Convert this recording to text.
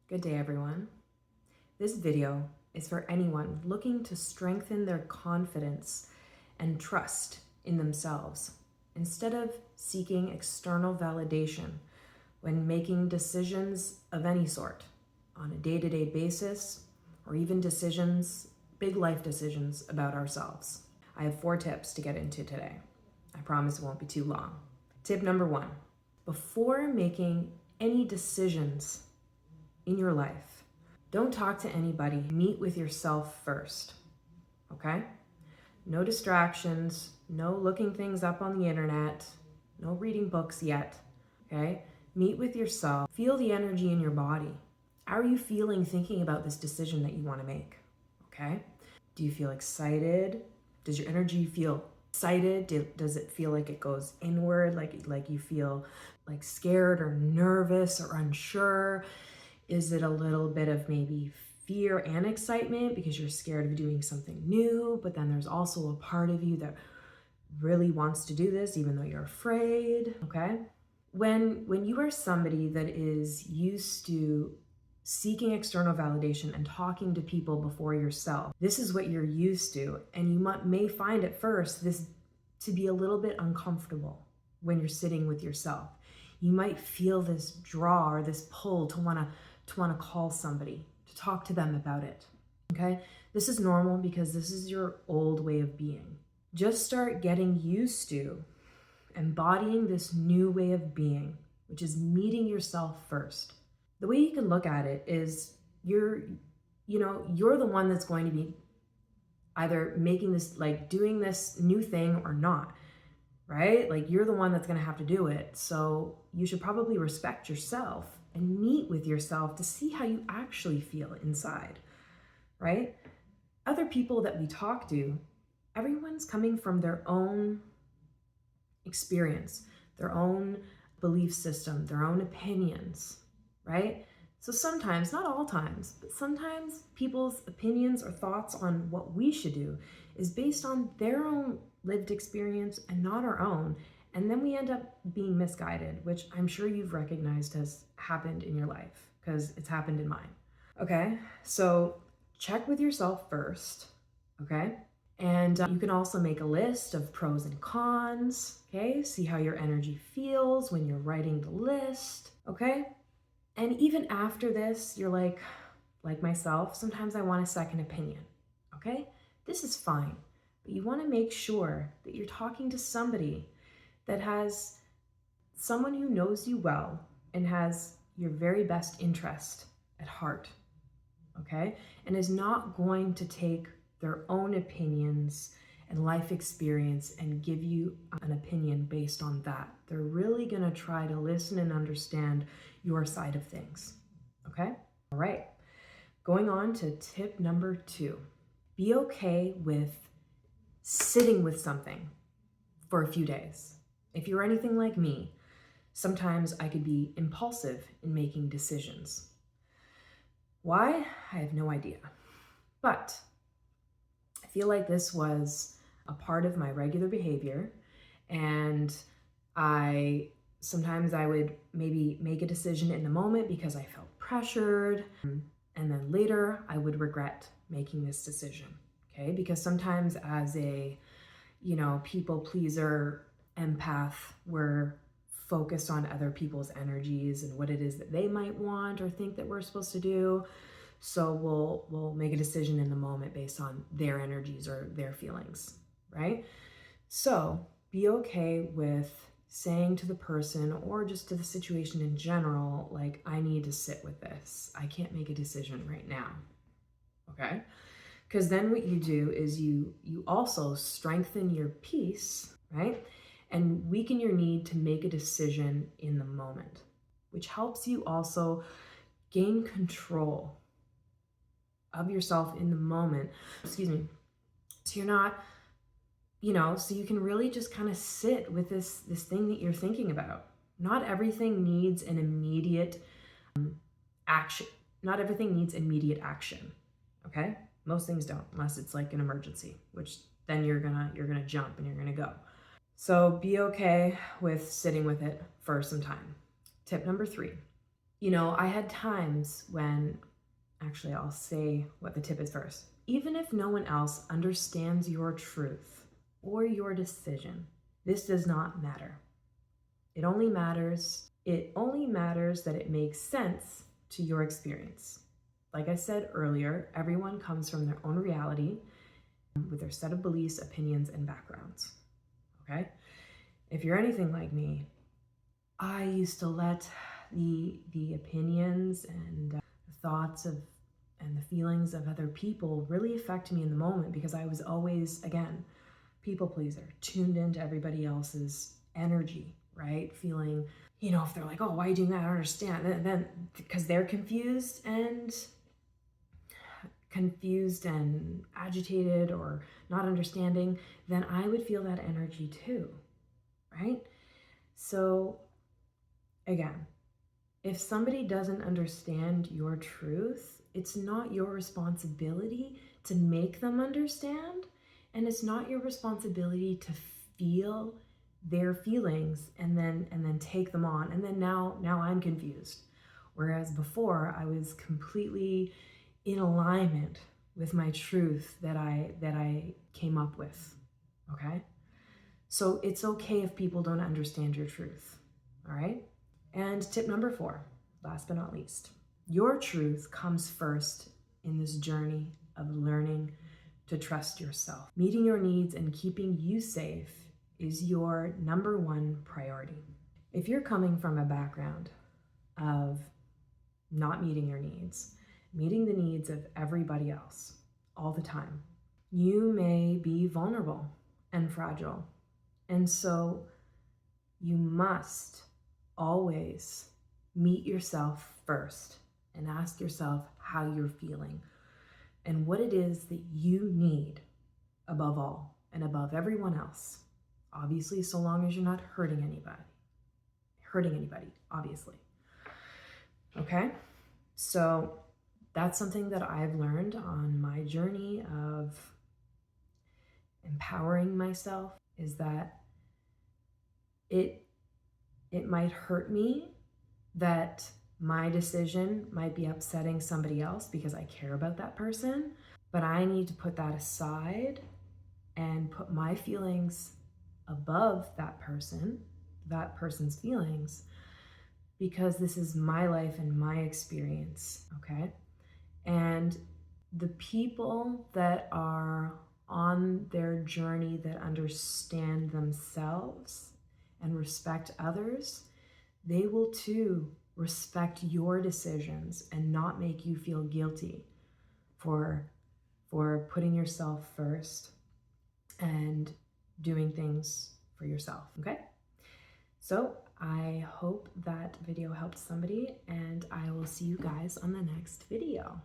Good day, everyone. This video is for anyone looking to strengthen their confidence and trust in themselves instead of seeking external validation when making decisions of any sort on a day-to-day basis, or even decisions, big life decisions about ourselves. I have 4 tips to get into today. I promise it won't be too long. Tip number 1, before making any decisions in your life, don't talk to anybody. Meet with yourself first, okay? No distractions, no looking things up on the internet, no reading books yet, okay? Meet with yourself. Feel the energy in your body. How are you feeling thinking about this decision that you want to make, okay? Do you feel excited? Does your energy feel excited? Does it feel like it goes inward, like you feel like scared or nervous or unsure? Is it a little bit of maybe fear and excitement because you're scared of doing something new, but then there's also a part of you that really wants to do this even though you're afraid, okay? When you are somebody that is used to seeking external validation and talking to people before yourself, this is what you're used to, and you may find at first this to be a little bit uncomfortable when you're sitting with yourself. You might feel this draw or this pull to want to call somebody, to talk to them about it, okay? This is normal because this is your old way of being. Just start getting used to embodying this new way of being, which is meeting yourself first. The way you can look at it is you're the one that's going to be either making this, like doing this new thing or not, right? Like you're the one that's going to have to do it. So you should probably respect yourself and meet with yourself to see how you actually feel inside, right? Other people that we talk to, everyone's coming from their own experience, their own belief system, their own opinions, right? So sometimes, not all times, but sometimes people's opinions or thoughts on what we should do is based on their own lived experience and not our own. And then we end up being misguided, which I'm sure you've recognized has happened in your life because it's happened in mine. Okay, so check with yourself first, okay? And you can also make a list of pros and cons, okay? See how your energy feels when you're writing the list, okay? And even after this, you're like myself, sometimes I want a second opinion, okay? This is fine, but you want to make sure that you're talking to somebody that has someone who knows you well and has your very best interest at heart, okay? And is not going to take their own opinions and life experience and give you an opinion based on that. They're really going to try to listen and understand your side of things, okay? All right, going on to tip number 2. Be okay with sitting with something for a few days. If you're anything like me, sometimes I could be impulsive in making decisions. Why? I have no idea. But I feel like this was a part of my regular behavior, and sometimes I would maybe make a decision in the moment because I felt pressured, and then later I would regret making this decision, okay? Because sometimes as a, people pleaser empath, we're focused on other people's energies and what it is that they might want or think that we're supposed to do. So we'll make a decision in the moment based on their energies or their feelings, right? So be okay with saying to the person or just to the situation in general, like, I need to sit with this. I can't make a decision right now, okay? Because then what you do is you also strengthen your peace, right? And weaken your need to make a decision in the moment, which helps you also gain control of yourself in the moment. So you're not, so you can really just kind of sit with this thing that you're thinking about. Not everything needs an immediate action. Not everything needs immediate action, okay? Most things don't, unless it's like an emergency, which then you're gonna jump and you're gonna go. So be okay with sitting with it for some time. Tip number 3, I had times when, actually, I'll say what the tip is first. Even if no one else understands your truth or your decision, this does not matter. It only matters that it makes sense to your experience. Like I said earlier, everyone comes from their own reality with their set of beliefs, opinions, and backgrounds. Okay? If you're anything like me, I used to let the opinions and thoughts of and the feelings of other people really affect me in the moment, because I was always, again, people pleaser, tuned into everybody else's energy, right? Feeling, if they're like, oh, why are you doing that? I don't understand. Then because they're confused and agitated or not understanding, then I would feel that energy too, right? So again, if somebody doesn't understand your truth, it's not your responsibility to make them understand, and it's not your responsibility to feel their feelings and then take them on. And then now I'm confused. Whereas before I was completely in alignment with my truth that I came up with. Okay? So it's okay if people don't understand your truth. All right? And tip number 4, last but not least, your truth comes first in this journey of learning to trust yourself. Meeting your needs and keeping you safe is your number 1 priority. If you're coming from a background of not meeting your needs, meeting the needs of everybody else all the time, you may be vulnerable and fragile. And so you must always meet yourself first and ask yourself how you're feeling and what it is that you need above all and above everyone else. Obviously, so long as you're not hurting anybody, obviously. Okay? So that's something that I've learned on my journey of empowering myself, is that it might hurt me that my decision might be upsetting somebody else because I care about that person, but I need to put that aside and put my feelings above that person's feelings, because this is my life and my experience, okay? And the people that are on their journey that understand themselves and respect others, they will too respect your decisions and not make you feel guilty for putting yourself first and doing things for yourself, okay? So I hope that video helped somebody, and I will see you guys on the next video.